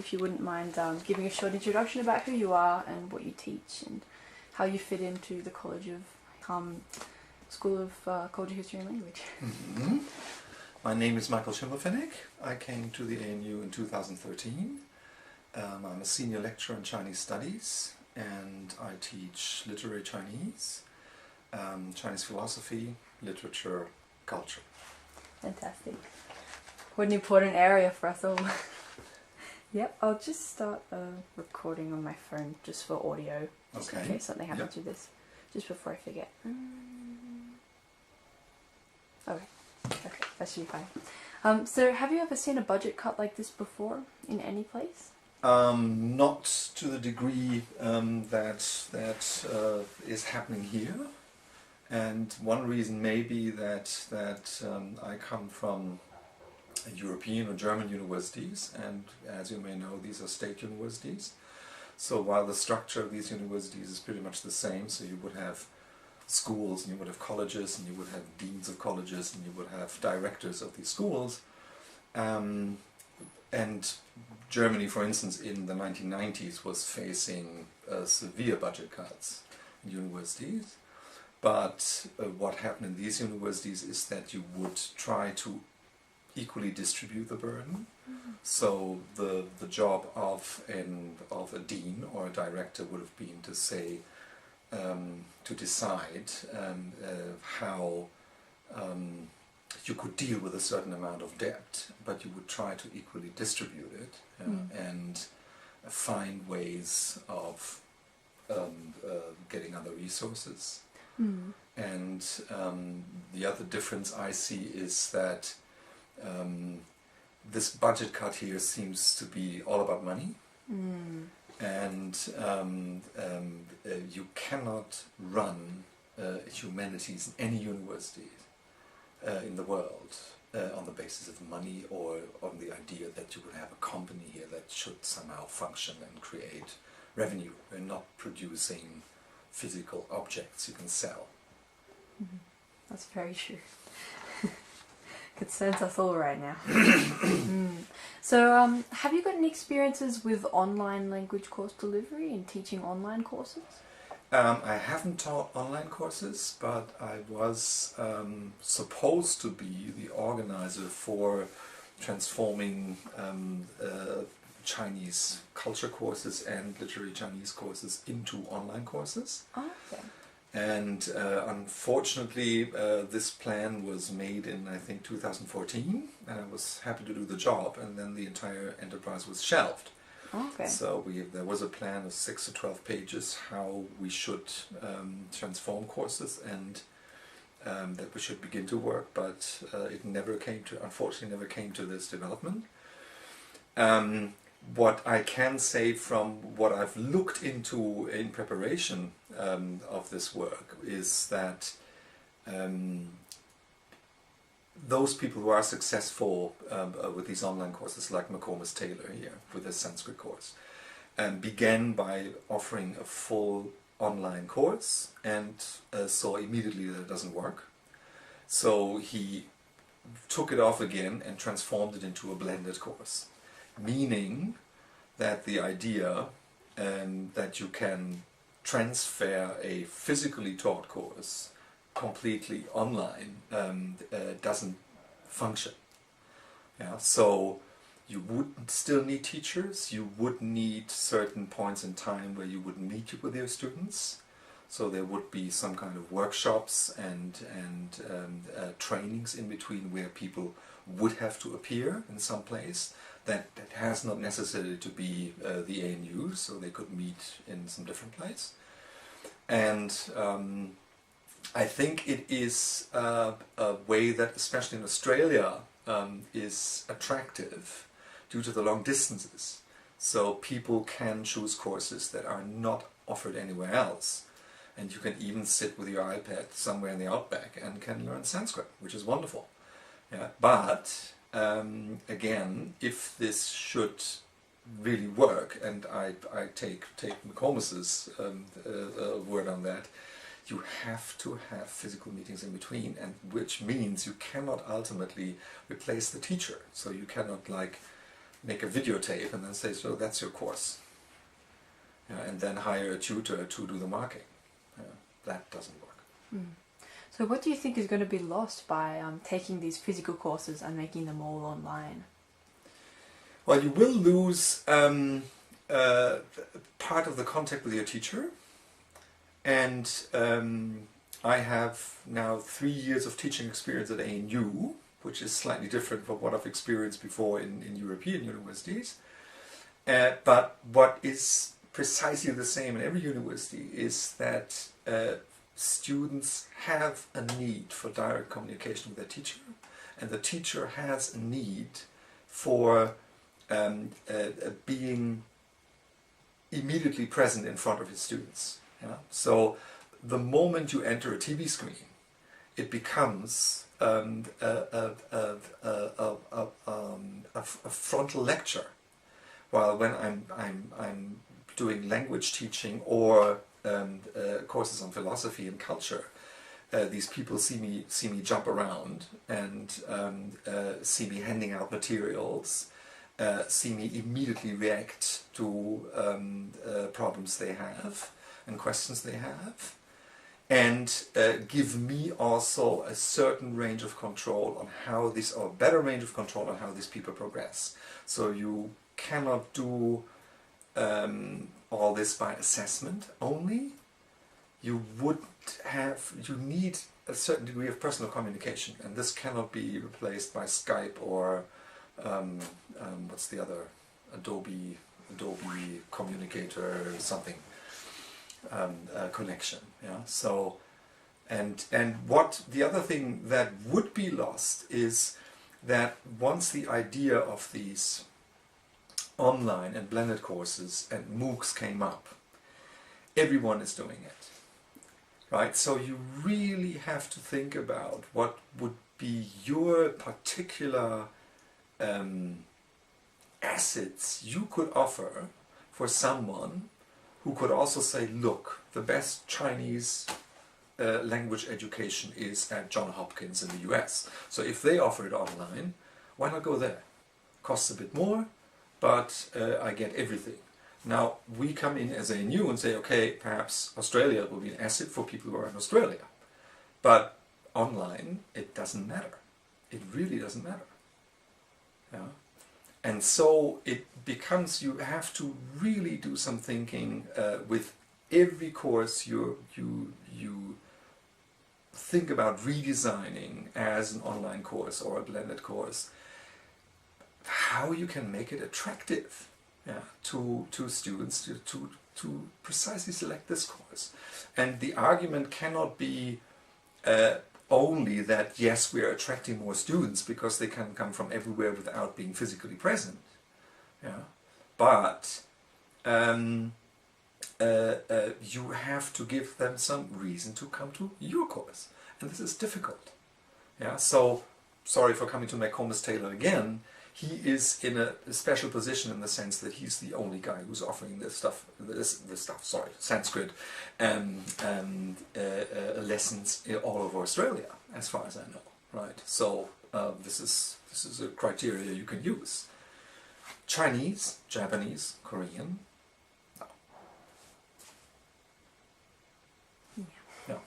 if you wouldn't mind giving a short introduction about who you are and what you teach and how you fit into the College of School of Culture, History and Language. Mm-hmm. My name is Michael Schimmelpfennig. I came to the ANU in 2013. I'm a senior lecturer in Chinese studies and I teach literary Chinese, Chinese philosophy, literature, culture. Fantastic. What an important area for us all. Yep, I'll just start recording on my phone just for audio, just in case something happens with this, just before I forget. Okay, that should be fine. So have you ever seen a budget cut like this before in any place? Not to the degree that is happening here, and one reason may be that I come from European or German universities, and as you may know, these are state universities. So while the structure of these universities is pretty much the same, so you would have schools and you would have colleges and you would have deans of colleges and you would have directors of these schools, and Germany, for instance, in the 1990s was facing severe budget cuts in universities. But what happened in these universities is that you would try to equally distribute the burden. Mm-hmm. So the job of a dean or a director would have been to say, to decide how you could deal with a certain amount of debt, but you would try to equally distribute it and find ways of getting other resources. Mm. And the other difference I see is that this budget cut here seems to be all about money. Mm. And you cannot run humanities in any university in the world on the basis of money or on the idea that you would have a company here that should somehow function and create revenue. We're not producing physical objects you can sell. Mm-hmm. That's very true. Could sense us all right now. So, have you got any experiences with online language course delivery and teaching online courses? I haven't taught online courses, but I was supposed to be the organizer for transforming Chinese culture courses and literary Chinese courses into online courses. Oh, okay. And unfortunately, this plan was made in, I think, 2014, and I was happy to do the job, and then the entire enterprise was shelved. Okay. So there was a plan of 6 to 12 pages how we should transform courses and that we should begin to work, but it unfortunately never came to this development. What I can say from what I've looked into in preparation of this work is that those people who are successful with these online courses, like McComas Taylor here with his Sanskrit course, began by offering a full online course and saw immediately that it doesn't work. So he took it off again and transformed it into a blended course. Meaning that the idea that you can transfer a physically taught course completely online doesn't function. Yeah, so you would still need teachers, you would need certain points in time where you would meet with your students. So there would be some kind of workshops and trainings in between where people would have to appear in some place. That has not necessarily to be the ANU, so they could meet in some different place. And I think it is a way that, especially in Australia, is attractive due to the long distances. So people can choose courses that are not offered anywhere else. And you can even sit with your iPad somewhere in the outback and can learn Sanskrit, which is wonderful. Yeah, but again, if this should really work, and I take McComas's word on that, you have to have physical meetings in between, and which means you cannot ultimately replace the teacher. So you cannot make a videotape and then say, so that's your course. And then hire a tutor to do the marking. That doesn't work. Mm. So what do you think is going to be lost by taking these physical courses and making them all online? Well, you will lose part of the contact with your teacher. And I have now 3 years of teaching experience at ANU, which is slightly different from what I've experienced before in European universities. But what is precisely the same in every university is that students have a need for direct communication with their teacher, and the teacher has a need for being immediately present in front of his students. So the moment you enter a TV screen, it becomes a frontal lecture. While when I'm doing language teaching or courses on philosophy and culture, these people see me jump around and see me handing out materials, see me immediately react to problems they have and questions they have, and give me also a certain range of control on how this, or better range of control on how these people progress. So you cannot do all this by assessment only. You need a certain degree of personal communication, and this cannot be replaced by Skype or what's the other, Adobe Communicator something, connection. So and what the other thing that would be lost is that once the idea of these online and blended courses and MOOCs came up, everyone is doing it, right? So you really have to think about what would be your particular assets you could offer for someone who could also say, look, the best Chinese language education is at Johns Hopkins in the US. So if they offer it online, why not go there? Costs a bit more, but I get everything. Now, we come in as ANU and say, okay, perhaps Australia will be an asset for people who are in Australia. But online, it doesn't matter. It really doesn't matter. And so it becomes, you have to really do some thinking with every course you think about redesigning as an online course or a blended course, how you can make it attractive to students to precisely select this course. And the argument cannot be only that, yes, we are attracting more students because they can come from everywhere without being physically present. But you have to give them some reason to come to your course. And this is difficult. So, sorry for coming to McComas Taylor again. He is in a special position in the sense that he's the only guy who's offering Sanskrit lessons all over Australia, as far as I know, right? So this is a criteria you can use. Chinese, Japanese, Korean, no.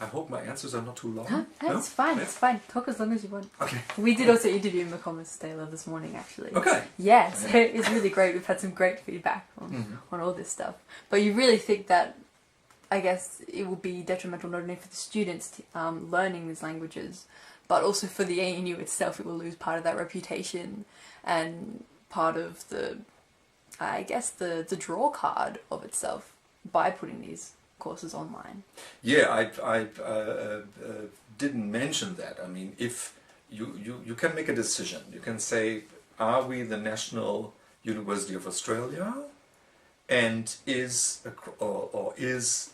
I hope my answers are not too long. It's fine, it's fine. Talk as long as you want. Okay. We did also interview McComas Taylor this morning, actually. Okay. Yeah, so it's really great. We've had some great feedback on all this stuff. But you really think that, I guess, it will be detrimental not only for the students learning these languages, but also for the ANU itself. It will lose part of that reputation and part of the, I guess, the draw card of itself by putting these courses online. Yeah, I didn't mention that. I mean, if you can make a decision. You can say, are we the National University of Australia? And is,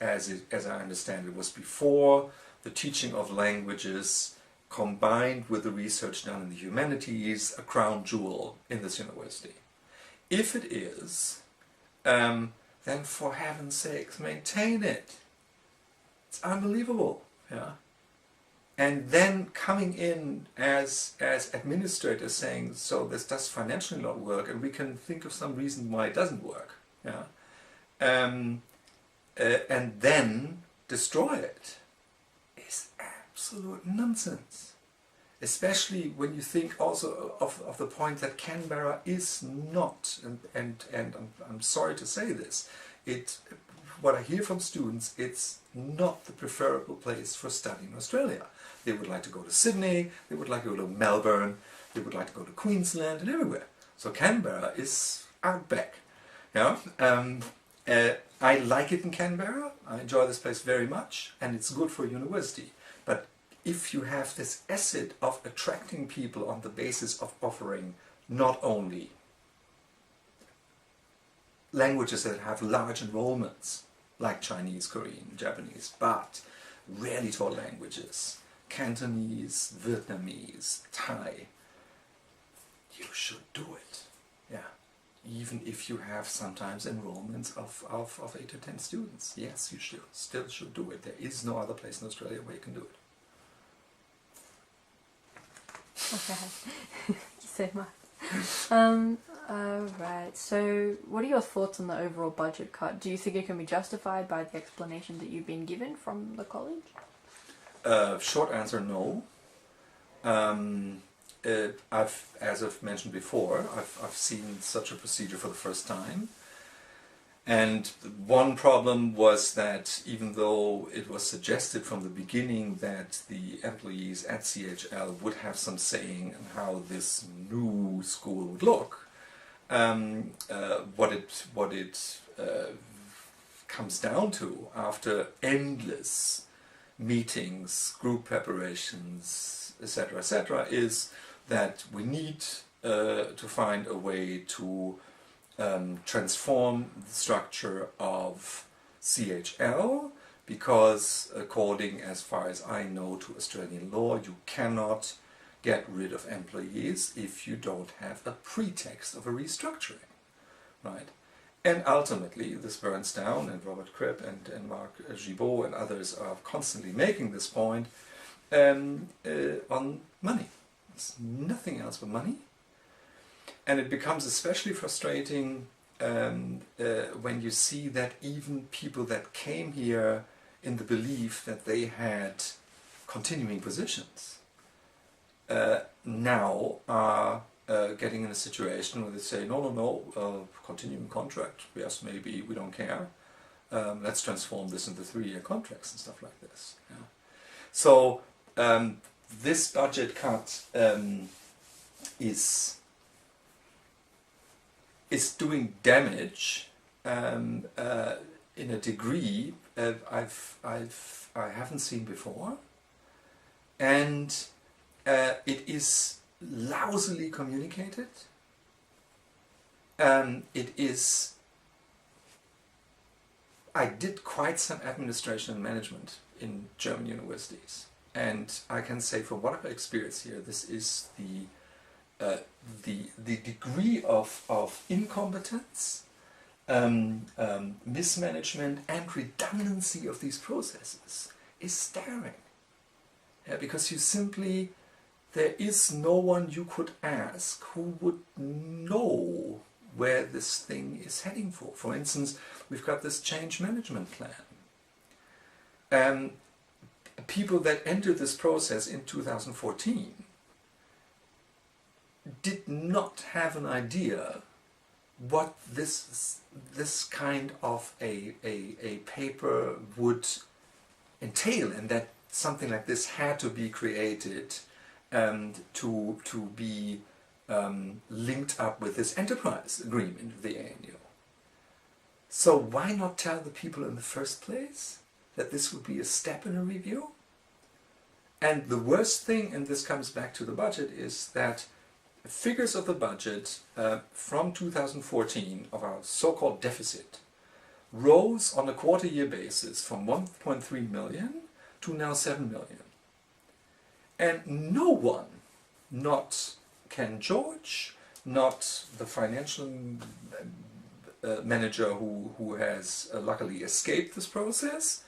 as I understand it was before, the teaching of languages combined with the research done in the humanities, a crown jewel in this university? If it is, then for heaven's sakes, maintain it. It's unbelievable. and then coming in as administrators saying, so this does financially not work, and we can think of some reason why it doesn't work, yeah, and then destroy it is absolute nonsense. Especially when you think also of the point that Canberra is not, and I'm sorry to say this, what I hear from students, it's not the preferable place for studying in Australia. They would like to go to Sydney, they would like to go to Melbourne, they would like to go to Queensland and everywhere. So Canberra is outback. Yeah? I like it in Canberra, I enjoy this place very much, and it's good for university. But if you have this asset of attracting people on the basis of offering not only languages that have large enrollments, like Chinese, Korean, Japanese, but rarely taught languages, Cantonese, Vietnamese, Thai, you should do it. Yeah. Even if you have sometimes enrollments of 8 to 10 students. Yes, you still should do it. There is no other place in Australia where you can do it. Okay, thank you so much. Right, so what are your thoughts on the overall budget cut? Do you think it can be justified by the explanation that you've been given from the college? Short answer, no. As I've mentioned before, I've seen such a procedure for the first time. And one problem was that even though it was suggested from the beginning that the employees at CHL would have some saying in how this new school would look, what it comes down to after endless meetings, group preparations, etc., is that we need to find a way to transform the structure of CHL, because according, as far as I know, to Australian law, you cannot get rid of employees if you don't have a pretext of a restructuring, right? And ultimately this burns down, and Robert Cribb and Marc Gibault and others are constantly making this point, on money. It's nothing else but money. And it becomes especially frustrating when you see that even people that came here in the belief that they had continuing positions now are getting in a situation where they say, no, continuing contract, yes, maybe, we don't care. Let's transform this into 3-year contracts and stuff like this. Yeah. So this budget cut is doing damage in a degree I haven't seen before, and it is lousily communicated. I did quite some administration and management in German universities, and I can say from what I've experienced here, this is the degree of incompetence, mismanagement and redundancy of these processes is staggering. Yeah, because there is no one you could ask who would know where this thing is heading for. For instance, we've got this change management plan. People that entered this process in 2014 did not have an idea what this kind of a paper would entail, and that something like this had to be created to be linked up with this enterprise agreement of the ANU. So why not tell the people in the first place that this would be a step in a review? And the worst thing, and this comes back to the budget, is that figures of the budget from 2014 of our so-called deficit rose on a quarter-year basis from 1.3 million to now 7 million. And no one, not Ken George, not the financial manager who has luckily escaped this process,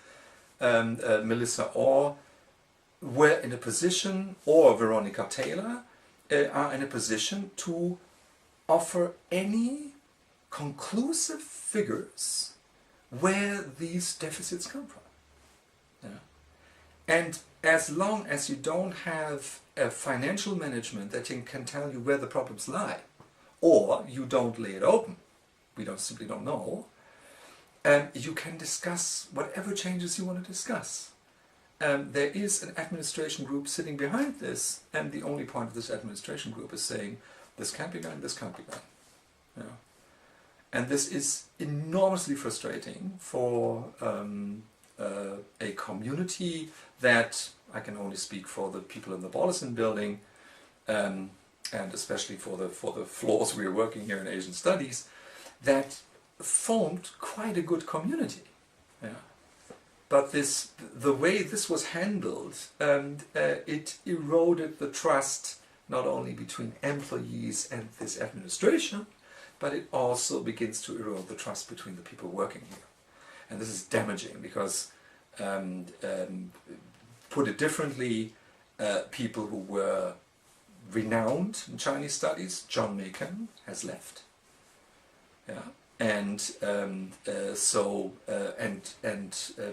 Melissa Orr, were in a position, or Veronica Taylor, are in a position to offer any conclusive figures where these deficits come from. Yeah. And as long as you don't have a financial management that can tell you where the problems lie, or you don't lay it open, we simply don't know, you can discuss whatever changes you want to discuss. There is an administration group sitting behind this, and the only point of this administration group is saying, this can't be done, this can't be done. You know? And this is enormously frustrating for a community that, I can only speak for the people in the Bollesen building, and especially for the floors we are working here in Asian Studies, that formed quite a good community. Yeah. But the way this was handled, it eroded the trust not only between employees and this administration, but it also begins to erode the trust between the people working here. And this is damaging because, put it differently, people who were renowned in Chinese studies, John Macon, has left. Yeah. And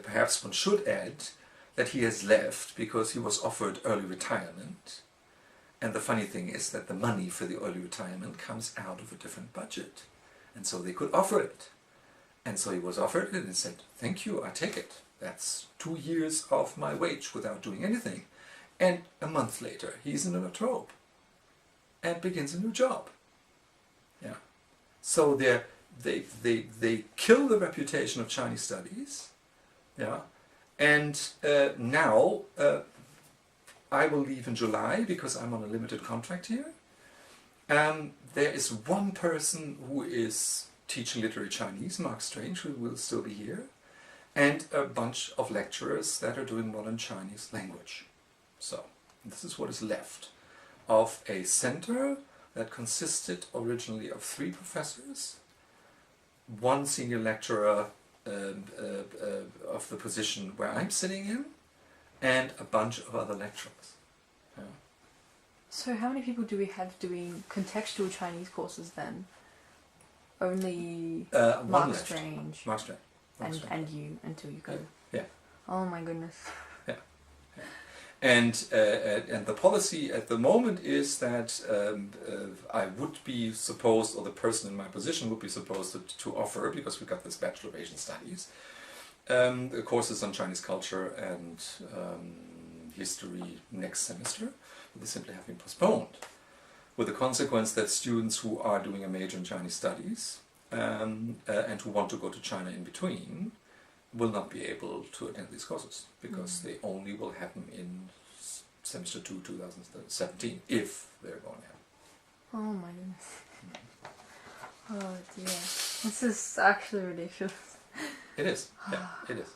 perhaps one should add that he has left because he was offered early retirement. And the funny thing is that the money for the early retirement comes out of a different budget. And so they could offer it. And so he was offered it and said, thank you, I take it. That's 2 years of my wage without doing anything. And a month later, he's in a latrobe and begins a new job. Yeah. So they kill the reputation of Chinese studies. Yeah. And now I will leave in July because I'm on a limited contract here. There is one person who is teaching literary Chinese, Mark Strange, who will still be here, and a bunch of lecturers that are doing modern Chinese language. So this is what is left of a center that consisted originally of 3 professors, 1 senior lecturer of the position where I'm sitting in, and a bunch of other lecturers. Yeah. So how many people do we have doing contextual Chinese courses then? Only Mark Strange. Mark Strange. And you, until you go. Yeah. Oh my goodness. Yeah. Yeah. And the policy at the moment is that I would be supposed, or the person in my position would be supposed to offer, because we got this Bachelor of Asian Studies, the courses on Chinese culture and history next semester. They simply have been postponed, with the consequence that students who are doing a major in Chinese studies and who want to go to China in between will not be able to attend these courses, because they only will happen in semester 2, 2017, if they're going to happen. Oh my goodness. Oh dear. This is actually ridiculous. It is. Yeah, it is.